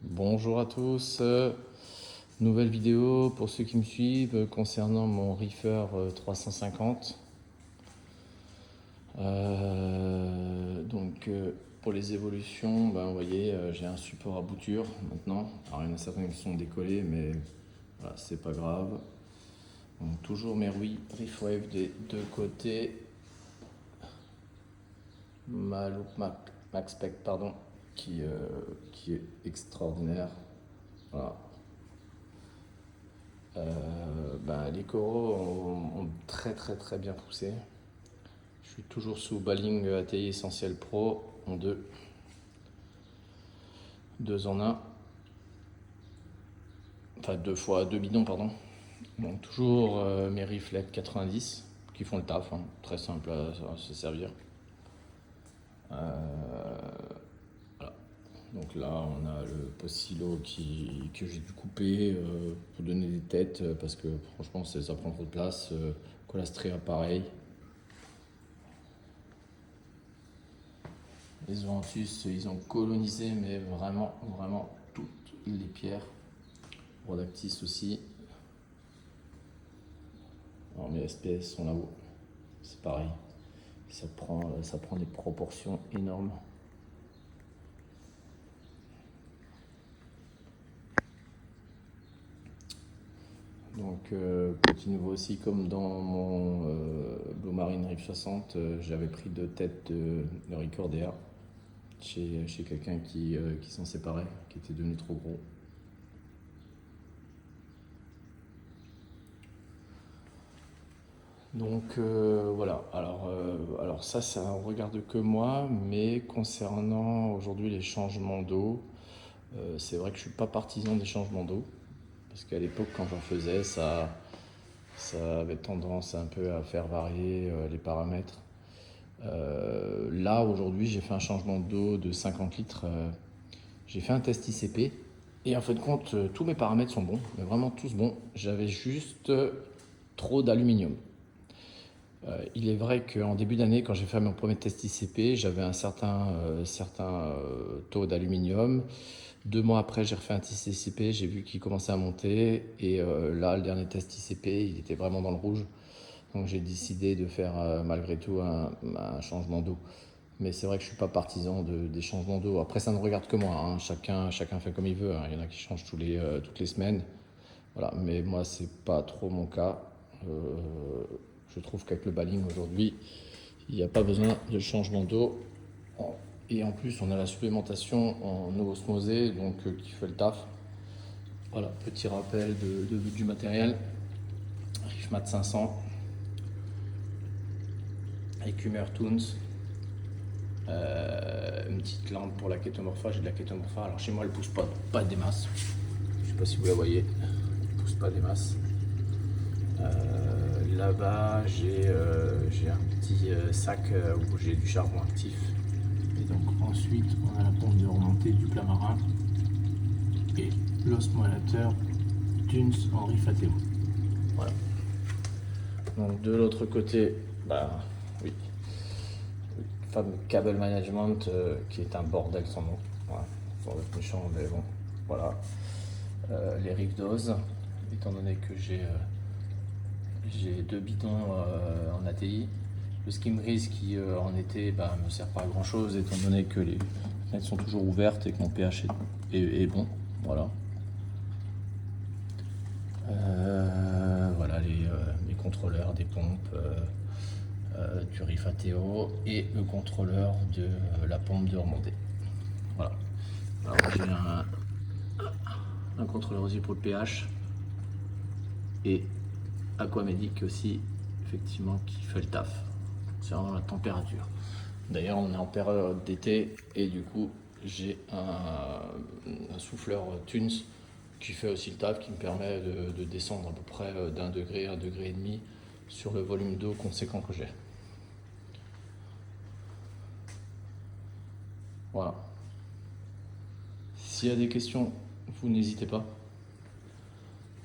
Bonjour à tous, nouvelle vidéo pour ceux qui me suivent concernant mon Reefer 350. Pour les évolutions, vous voyez, j'ai un support à bouture maintenant. Alors il y en a certains qui sont décollés, mais voilà, c'est pas grave. Donc, toujours mes Reefwave des deux côtés. Ma loupe Max Spec, pardon, qui est extraordinaire. Voilà. Les coraux ont très bien poussé. Je suis toujours sous Baling ATI Essentiel Pro en deux en un, enfin deux bidons pardon. Donc toujours mes Reflect 90 qui font le taf, hein. Très simple à se servir. Voilà. Donc là on a le post-silo que j'ai dû couper pour donner des têtes parce que franchement ça prend trop de place. Colastrea pareil. Les Zoanthus, ils ont colonisé, mais vraiment toutes les pierres. Rhodactis aussi. Alors mes SPS sont là-haut. C'est pareil. Ça prend des proportions énormes. Donc petit nouveau aussi, comme dans mon Blue Marine Reef 60, j'avais pris deux têtes de Ricordea chez quelqu'un qui s'en séparait, qui était devenu trop gros. Donc voilà, alors ça ne regarde que moi, mais concernant aujourd'hui les changements d'eau, c'est vrai que je ne suis pas partisan des changements d'eau, parce qu'à l'époque quand j'en faisais, ça avait tendance un peu à faire varier les paramètres. Là aujourd'hui j'ai fait un changement d'eau de 50 litres, j'ai fait un test ICP, et en fin de compte tous mes paramètres sont bons, mais vraiment tous bons, j'avais juste trop d'aluminium. Il est vrai qu'en début d'année, quand j'ai fait mon premier test ICP, j'avais un certain taux d'aluminium. 2 mois après, j'ai refait un test ICP, j'ai vu qu'il commençait à monter. Et là, le dernier test ICP, il était vraiment dans le rouge. Donc j'ai décidé de faire malgré tout un changement d'eau. Mais c'est vrai que je ne suis pas partisan des changements d'eau. Après, ça ne regarde que moi, hein. Chacun fait comme il veut, hein. Il y en a qui changent toutes les semaines. Voilà. Mais moi, c'est pas trop mon cas. Je trouve qu'avec le baling aujourd'hui, il n'y a pas besoin de changement d'eau. Et en plus, on a la supplémentation en eau osmosée, donc qui fait le taf. Voilà, petit rappel du matériel. Richmat 500, Écumeur Toons, une petite lampe pour la kétomorpha. J'ai de la kétomorpha. Alors chez moi, elle pousse pas des masses. Je sais pas si vous la voyez. Elle pousse pas des masses. Là-bas, j'ai un petit sac où j'ai du charbon actif. Et donc ensuite, on a la pompe de remontée du plat marin et l'osmolateur Tunes Henri Fateo. Voilà. Donc de l'autre côté, oui, le fameux cable management qui est un bordel sans nom. Voilà. Sans être méchant, mais bon, voilà. Les rives dose, étant donné que j'ai deux bidons en ATI. Le skim grease qui en été me sert pas à grand chose étant donné que les fenêtres sont toujours ouvertes et que mon pH est bon. Voilà. Voilà les contrôleurs des pompes du Rifateo et le contrôleur de la pompe de remontée. Voilà. Alors j'ai un contrôleur aussi pour le pH et Aquamedic aussi, effectivement, qui fait le taf. C'est vraiment la température. D'ailleurs, on est en période d'été et du coup, j'ai un souffleur Tunes qui fait aussi le taf, qui me permet de descendre à peu près d'1 degré, 1,5 degré sur le volume d'eau conséquent que j'ai. Voilà. S'il y a des questions, vous n'hésitez pas.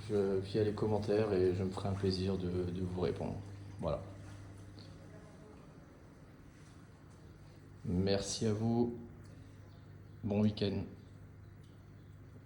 Via les commentaires et je me ferai un plaisir de vous répondre. Voilà. Merci à vous. Bon week-end.